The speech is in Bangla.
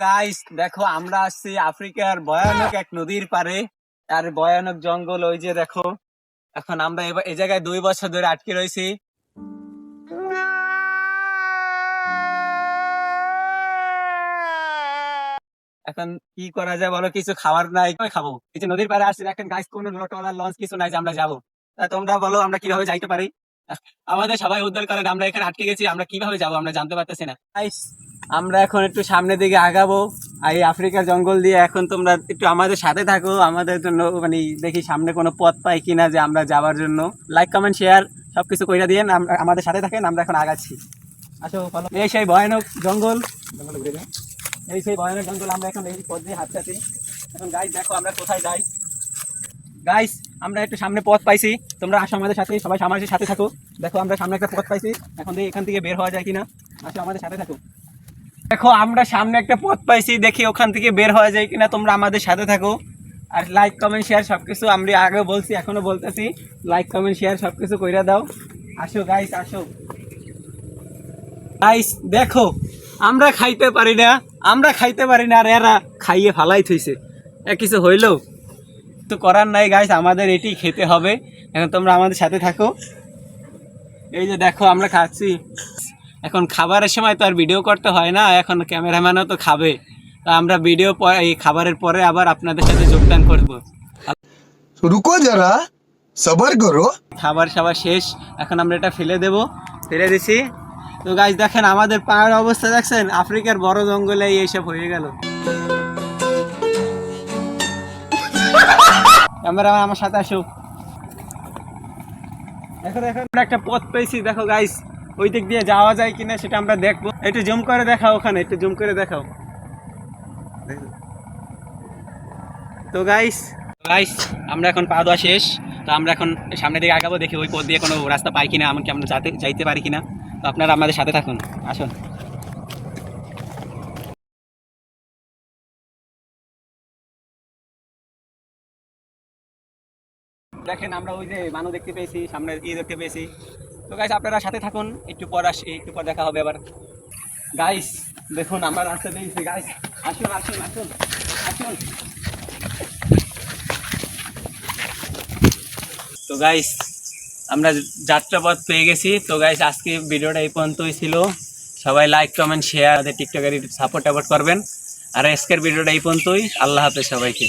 গাইস দেখো আমরা আসছি আফ্রিকার ভয়ানক এক নদীর পারে। আর ভয়ানক জঙ্গল, ওই যে দেখো। এখন আমরা এই জায়গায় 2 বছর ধরে আটকে রয়েছি। এখন কি করা যায় বলো, কিছু খাবার নাই, কি খাবো? এই যে নদীর পাড়ে আসছি, দেখেন গাইস, কোনো ট্রলার লঞ্চ কিছু নাই যে আমরা যাবো। তা তোমরা বলো আমরা কিভাবে যাইতে পারি? আমাদের সবাই উদ্ধার করেন, আমরা এখানে আটকে গেছি, আমরা কিভাবে যাবো আমরা জানতে পারতেছি না। গাইস আমরা এখন একটু সামনের দিকে আগাবো এই আফ্রিকার জঙ্গল দিয়ে। এখন তোমরা একটু আমাদের সাথে থাকো, আমাদের জন্য মানে দেখি সামনে কোনো পথ পাই কিনা যে আমরা যাওয়ার জন্য। লাইক কমেন্ট শেয়ার সবকিছু কইরা দিয়ে আমাদের সাথে থাকেন, আমরা এখন আগাচ্ছি। আসো ফলো। এই সেই ভয়ানক জঙ্গল, এই সেই ভয়ানক জঙ্গল, আমরা এখন এই পথ দিয়ে হাঁটতেছি। এখন গাইস দেখো আমরা কোথায় যাই। গাইস আমরা একটু সামনে পথ পাইছি, তোমরা আসো আমাদের সাথে, সবাই আমাদের সাথে থাকো। দেখো আমরা সামনে একটা পথ পাইছি, এখন দেখি এখান থেকে বের হওয়া যায় কিনা। আসো আমাদের সাথে থাকো। দেখো আমরা সামনে একটা পথ পাইছি, দেখি ওখান থেকে বের হওয়া যায় কিনা, তোমরা আমাদের সাথে থাকো। আর লাইক কমেন্ট শেয়ার সবকিছু আমরা আগে বলছি, এখনো বলতেছি, লাইক কমেন্ট শেয়ার সবকিছু কইরা দাও। আসো গাইস আসো। গাইস দেখো আমরা খাইতে পারি না, আর এরা খাইয়ে ফালাই থইছে। কিছু হইলো তো করার নাই গাইস, আমাদের এটি খেতে হবে। এখন তোমরা আমাদের সাথে থাকো। এই যে দেখো আমরা খাচ্ছি। এখন খাবারের সময় তো আর ভিডিও করতে হয় না, এখন ক্যামেরাম্যানও তো খাবে। তা আমরা ভিডিও এই খাবারের পরে আবার আপনাদের সাথে যোগদান করব। রুকো যারা, সবার করো। খাবার সবার শেষ, এখন আমরা এটা ফেলে দিছি। তো গাইস দেখেন আমাদের পায়ের অবস্থা দেখছেন, আফ্রিকার বড় জঙ্গলে এইসব হয়ে গেল। ক্যামেরাম্যান আমার সাথে আসো। দেখো আমরা একটা পথ পেয়েছি, দেখো গাইস ওই দিক দিয়ে যাওয়া যায় কিনা সেটা আমরা দেখবো। একটু জুম করে দেখাও, ওখানে একটু জুম করে দেখাও। তো গাইস আমরা এখন পা ধোয়া শেষ, তো আমরা এখন সামনের দিকে আগাবো, দেখি ওই পথ দিয়ে কোনো রাস্তা পাই কিনা, এমনকি আমরা যাইতে পারি কিনা। তো আপনারা আমাদের সাথে থাকুন, আসুন। দেখেন আমরা ওই যে মানুষ দেখতে পেয়েছি, সামনে দেখতে পেয়েছি। তো গাইস আপনারা সাথে থাকুন, একটু পর দেখা হবে আবার। গাইস দেখুন আমরা রাস্তা পেয়েছি গাইস, আসুন আসুন আসুন আসুন। তো গাইস আমরা যাত্রাপথ পেয়ে গেছি। তো গাইস আজকে ভিডিওটা এই পর্যন্তই ছিল। সবাই লাইক কমেন্ট শেয়ার, টিকটকের সাপোর্ট করবেন। আর আজকের ভিডিওটা এই পর্যন্তই। আল্লাহ হাফেজ সবাইকে।